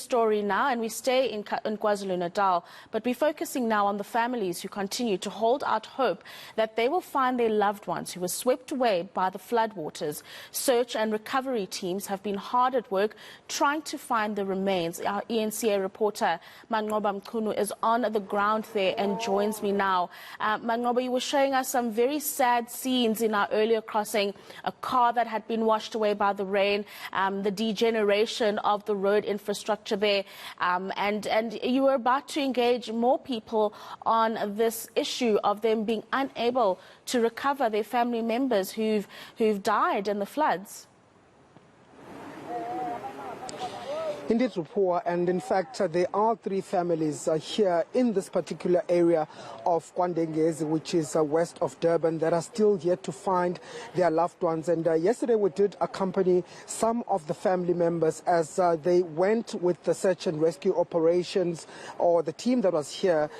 story now, and we stay in KwaZulu-Natal, but we're focusing now on the families who continue to hold out hope that they will find their loved ones who were swept away by the floodwaters. Search and recovery teams have been hard at work trying to find the remains. Our eNCA reporter, Manqoba Mchunu, is on the ground there and joins me now. Manqoba, you were showing us some very sad scenes in our earlier crossing, a car that had been washed away by the rain, the degeneration of the road infrastructure there, and you were about to engage more people on this issue of them being unable to recover their family members who've died in the floods. Indeed, Rupua, and in fact, there are 3 families here in this particular area of Kwadengezi, which is west of Durban, that are still yet to find their loved ones. And yesterday we did accompany some of the family members as they went with the search and rescue operations, or the team that was here,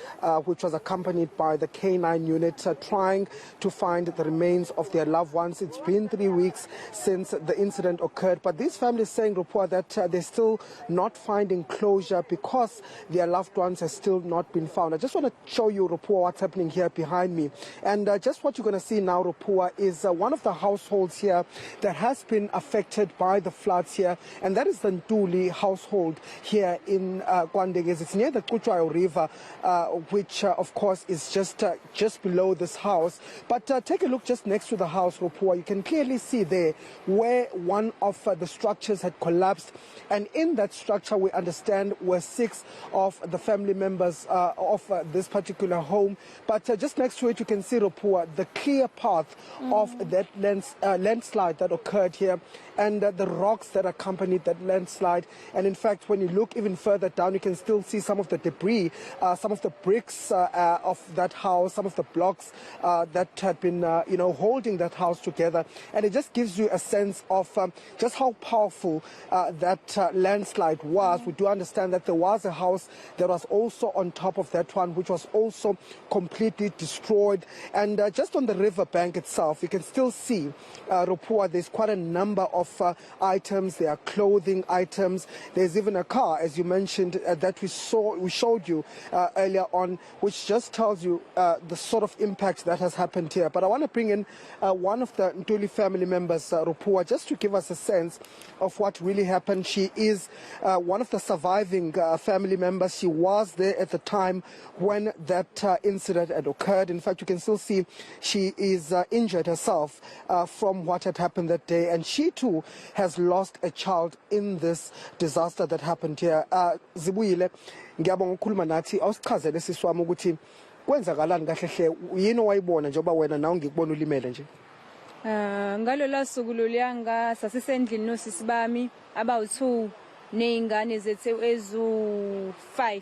which was accompanied by the K9 unit, trying to find the remains of their loved ones. It's been 3 weeks since the incident occurred, but these families saying, Rupua, that they're still not finding closure because their loved ones have still not been found. I just want to show you, Rupua, what's happening here behind me. And just what you're going to see now, Rupua, is one of the households here that has been affected by the floods here, and that is the Ntuli household here in Kwadengezi. It's near the Kuchwayo River, which of course is just below this house. But take a look just next to the house, Rupua. You can clearly see there where one of the structures had collapsed, and in that structure, we understand, were 6 of the family members of this particular home. But just next to it, you can see, Rupua, the clear path of that landslide that occurred here, and the rocks that accompanied that landslide. And in fact, when you look even further down, you can still see some of the debris, some of the bricks of that house, some of the blocks that had been, holding that house together. And it just gives you a sense of just how powerful that landslide was. We do understand that there was a house that was also on top of that one, which was also completely destroyed. And just on the river bank itself, you can still see, Rupua, there's quite a number of items. There are clothing items. There's even a car, as you mentioned, that we showed you earlier on, which just tells you the sort of impact that has happened here. But I want to bring in one of the Ntuli family members, Rupua, just to give us a sense of what really happened. She is one of the surviving family members. She was there at the time when that incident had occurred. In fact, you can still see she is injured herself from what had happened that day, and she too has lost a child in this disaster that happened here. Zibuyile, ngiyabonga ukukhuluma nathi awusichazele siswami ukuthi kwenzakalani kahle hle yini wayibona njengoba wena nawe ngikubona ulimele nje. Ngalola suku loliyanga sasisendlini nosisi bami abawu2 nezingane zethu ezu5.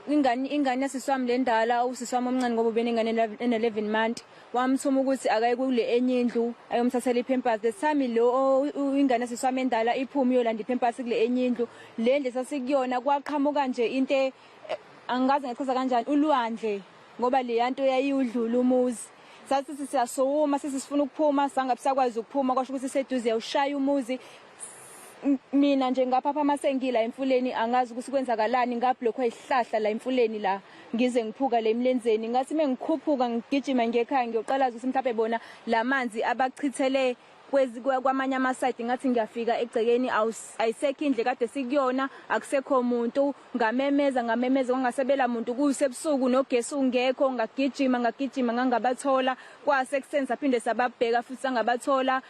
Ingane yasiswami lendala usiswami omncane ngoba benengane ene11 month wamthuma ukuthi akaye kule enye indlu ayomthathela ipampers. The time lo ingane yasiswami endala iphuma yolanda ipampers kule enye indlu. Le ndle sasikuyona kwaqhamuka nje into angazi ngechaza kanjani ulwandle ngoba le yanto yayudlula umuzi. Sathi siyasoma sisifuna ukuphuma sangabisakwazi ukuphuma kwasho ukuthi seduze yawushaya umuzi. Mina nje ngapha masengila emfuleni angazi ukuthi kwenzakalani ngabhlokwa isihlahla la emfuleni la ngize ngiphuka le emlenzeni ngathi mengikhuphuka ngigijima ngekhaya ngiyoqalaza ukuthi mhlawumbe bona lamanzi abachithele kwamanye amaside ngathi ngiyafika egcekeni ayisekho indle kade sikuyona akusekho umuntu ngamemeza kwangasebela umuntu kusebusuku nogesi ungekho ngagijima ngangabathola kwase kusenza phinde sababheka futhi sangabathola.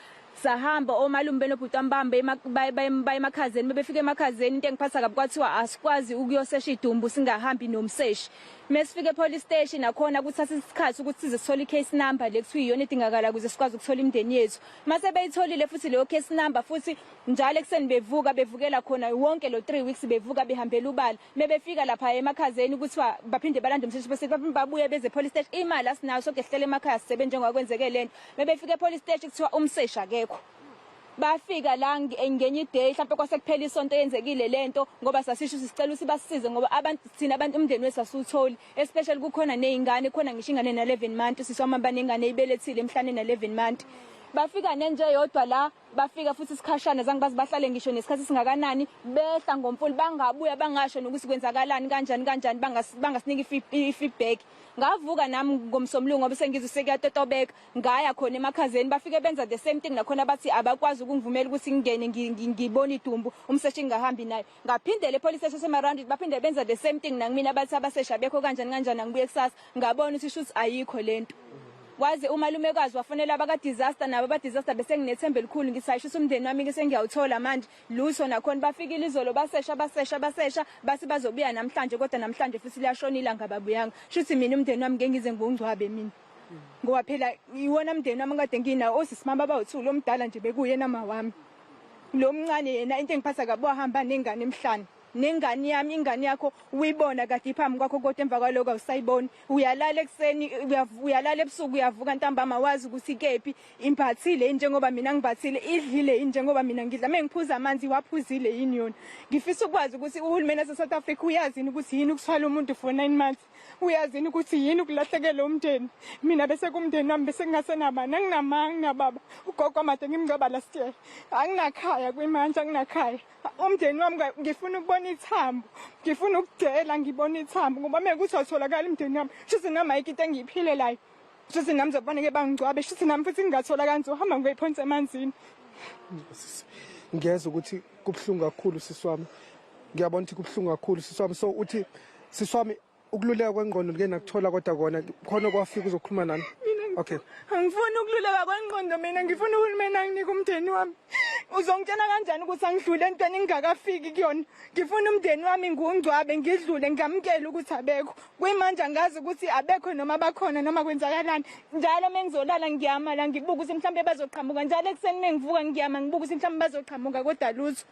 Sahamba omalume benobhuti ambambe baye emakhazeni bebefika emakhazeni into engiphatha kabi kwathiwa asikwazi ukuyosesha idumbu singahambi nomseshi. Mesifike police station nakhona kuthatha isikhathi ukuthi size sithole icase number lekuthiwa iyona edingakala ukuze sikwazi ukuthola imndeni yethu. Mase beyitholile futhi leyo case number futhi njalo ekseni bevukela khona wonke lo 3 weeks bevuka behambela ubala. Mebefika lapha emakhazeni kuthiwa baphinde balande umseshi bese babuye beze police station imali asinayo sonke sihlele emakhaya sisebenze njengokwenzeke lento. Mebefike police station kuthiwa umseshi akekho. Bafika la ngenye iday mhlawumbe kwasekuphela isonto yenzekile lento ngoba sasisho sicela ukuthi basisize ngoba thina abantu umndeni wethu asutholi especially kukhona nezingane khona ngisho ingane na11 month sisoma abanengane ibelethile emhlane na11 month bafika nenje yodwa la bafika futhi isikhashana zange bazibahlale ngisho nesikhathi singakanani behla ngomfuli bangabuya bangasho nokuthi kwenzakalani kanjani bangasinika i-feedback. Ngavuka nami ngomsomlungu ngoba sengizwe sekuyatotobeka ngaya khona emakhazeni bafike benza the same thing nakhona bathi abakwazi ukungivumela ukuthi ngingene ngibone idumbu umseshi ngahambi naye. Ngaphinde le police station semarandi baphinde benza the same thing nangimina bathi abasesha bekho kanjani angibuye kusasa ngabona ukuthi shuthi ayikho lento. Waze umalumekazi wafonela abaka disaster nabo ba disaster bese nginethembe elikhulu ngisayisho umndeni wami ngise ngiyawuthola manje lutho nakhona bafikile izolo basesha basi bazobuya namhlanje kodwa namhlanje futhi liyashonila ngababuyanga shuthi mina umndeni wami ngengize ngungcwabe mina ngoba phela iwona umndeni wami kade nginawo osisimama bawuthula omdala nje bekuyena mawami lo mncane yena into engiphatha kabi wahamba nengane emhlanje nengane yami ingane yakho uyibona kade iphambi kwakho kodwa emva kwaloko awusayiboni uyalala ekseni uyalala ebusuku uyavuka ntambama wazi ukuthi kephi imphathile njengoba mina ngibathile idlile njengoba mina ngidla mengiphuza amanzi waphuzile yini yona ngifisa ukwazi ukuthi uhulumeni waseSouth Africa uyazini ukuthi yini ukuthwala umuntu for 9 months uyazini ukuthi yini ukulahlekela umndeni mina bese kumndeni wami bese ngingasenabani anginababa ugogo amade ngimngcwaba last year anginakhaya kwimanje anginakhaya umndeni wami ngifuna ukubona ithambo ngifuna ukudela ngibona ithambo ngoba mekuthi watholakala umndeni wami shithi nama ikite engiyiphile layo shithi nami zofanele bangicwabe shithi nami futhi ngingathola kanzi uhamba ngiyiphonse emanzini ngiyeza ukuthi kubhlungu kakhulu siswami ngiyabona ukuthi kubhlungu kakhulu siswami so uthi siswami ukululeka kwengqondo ngeke nakuthola kodwa kona khona kwafika uzokhuluma nani okay angifuni ukululeka kwengqondo mina ngifuna uhulumeni anginike umndeni wami uzongitshela kanjani ukuthi angidlule entweni ngingakafiki kuyona ngifuna umndeni wami ngungcwabe ngidlule ngamkele ukuthi abekho kuyimanje angazi ukuthi abekho noma bakhona noma kwenzakalani njalo mengizolala ngiyamala ngibuka ukuthi mhlambe bazoqhamuka njalo ekseni mengivuka ngiyama ngibuka ukuthi mhlambe bazoqhamuka kodwa lutho.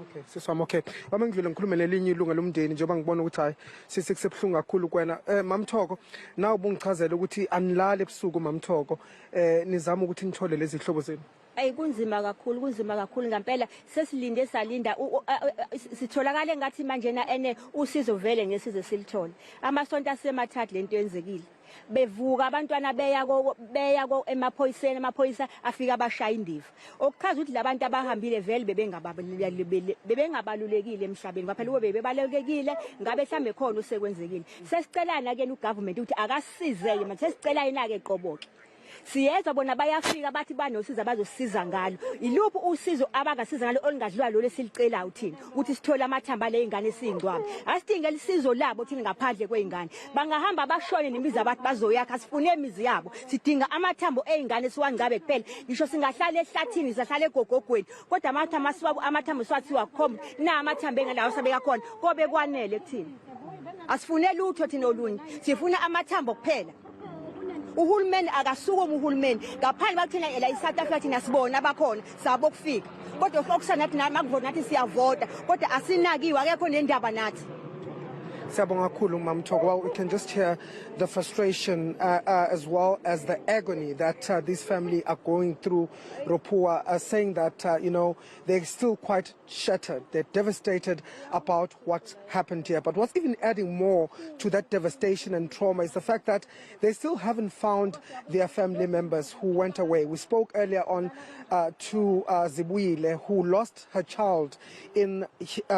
Okay siswami okay wami ngidlule ngikhulume lelinye ilunga lomndeni njengoba ngibona ukuthi hayi sisekusebuhlungu kakhulu kwena mamthoko nawe ubungichazela ukuthi anilale ebusuku mamthoko nizama ukuthi nithole lezi hlobo zenu. Kunzima kakhulu ngempela sesilinde salinda sitholakale ngathi manje na ene usizo vele ngesize silithole amasonto asemathathu lento yenzekile bevuka abantwana beya emaphoyiseni amaphoyisa afika abashaya indiva okuchaza ukuthi labantu abahambile vele bebengabalulekile emhlabeni kwaphela ube bebalulekile ngabe mhlambe khona usekwenzekile sesicelana ke ugovernment ukuthi akasize manje sesicela yena ke qoboke siyeza bona bayafika bathi banosiza bazosiza ngalo iluphi usizo abangasiza ngalo olingadlula lo lesilicela uthini ukuthi sithola amathamba leingane esingcwabe asidinge lisizo labo thina ngaphandle kweingane bangahamba bashone nemizi abathi bazoyakha sifune imizi yabo sidinga amathambo eingane siwangcabe kuphela ngisho singahlala ehlathini sihlala egogogweni kodwa amathambo siwathiwa khomba na amathambo engalawo sabeka khona kobe kwanele kuthina asifune lutho thina olunye sifuna amathambo kuphela. Uhulumeni akasukuma uhulumeni ngaphandle bakuthena la eSouth Africa thina sibona abakhona sabo kufika kodwa okusana nathi makuvota nathi siyavota kodwa asinakiwe akekho nendaba nathi. Siyabonga kakhulu mamthoko. Well, we can just hear the frustration as well as the agony that this family are going through. Ropua saying that you know they're still quite shattered, they're devastated about what happened here. But what's even adding more to that devastation and trauma is the fact that they still haven't found their family members who went away. We spoke earlier on to Zibuyile, who lost her child in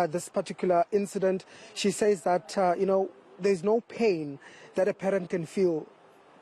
this particular incident. She says that you know, there's no pain that a parent can feel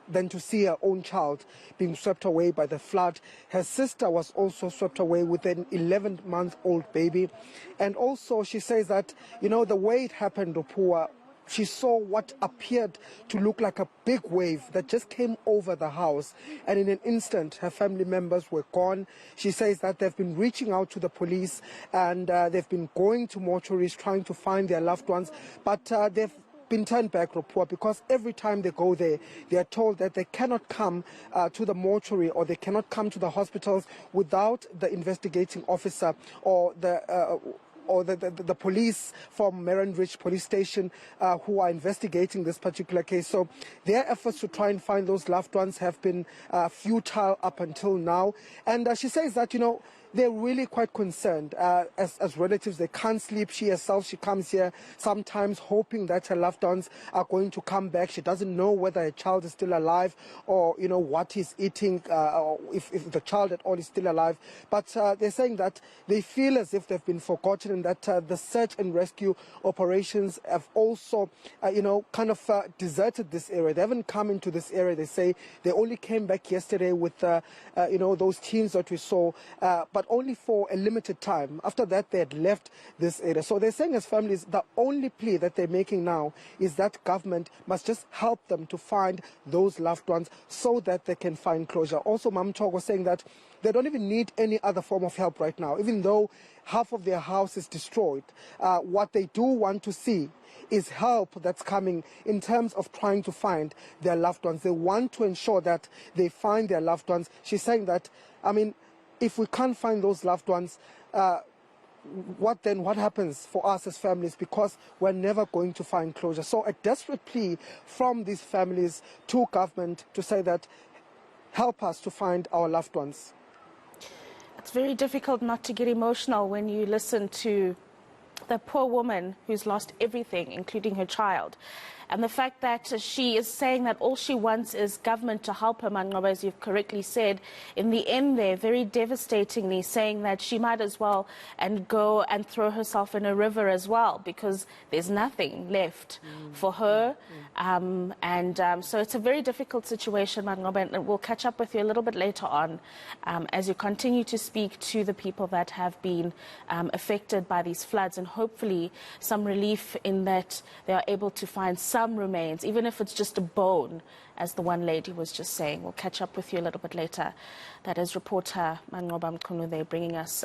than to see her own child being swept away by the flood. Her sister was also swept away with an 11-month-old baby. And also she says that, you know, the way it happened, Ropua, she saw what appeared to look like a big wave that just came over the house. And in an instant, her family members were gone. She says that they've been reaching out to the police and they've been going to mortuaries trying to find their loved ones. But they've been turned back, Ropua, because every time they go there, they are told that they cannot come to the mortuary or they cannot come to the hospitals without the investigating officer or the police from Merenridge Police Station who are investigating this particular case. So their efforts to try and find those loved ones have been futile up until now. And she says that, you know, they're really quite concerned. As relatives, they can't sleep. She herself, she comes here sometimes hoping that her loved ones are going to come back. She doesn't know whether her child is still alive or, you know, what he's eating, or if the child at all is still alive. But they're saying that they feel as if they've been forgotten, and that the search and rescue operations have also, you know, kind of deserted this area. They haven't come into this area. They say they only came back yesterday with, you know, those teams that we saw, but only for a limited time. After that, they had left this area. So they're saying as families, the only plea that they're making now is that government must just help them to find those loved ones so that they can find closure. Also, Mamthoko was saying that they don't even need any other form of help right now, even though half of their house is destroyed. What they do want to see is help that's coming in terms of trying to find their loved ones. They want to ensure that they find their loved ones. She's saying that, I mean, if we can't find those loved ones, what happens for us as families, because we're never going to find closure. So a desperate plea from these families to government to say that help us to find our loved ones. It's very difficult not to get emotional when you listen to the poor woman who's lost everything, including her child. And the fact that she is saying that all she wants is government to help her, Manqoba, as you've correctly said, in the end there, very devastatingly, saying that she might as well and go and throw herself in a river as well, because there's nothing left for her. So it's a very difficult situation, Manqoba, and we'll catch up with you a little bit later on as you continue to speak to the people that have been affected by these floods, and hopefully some relief in that they are able to find some remains, even if it's just a bone, as the one lady was just saying. We'll catch up with you a little bit later. That is reporter Manqoba Mchunu there bringing us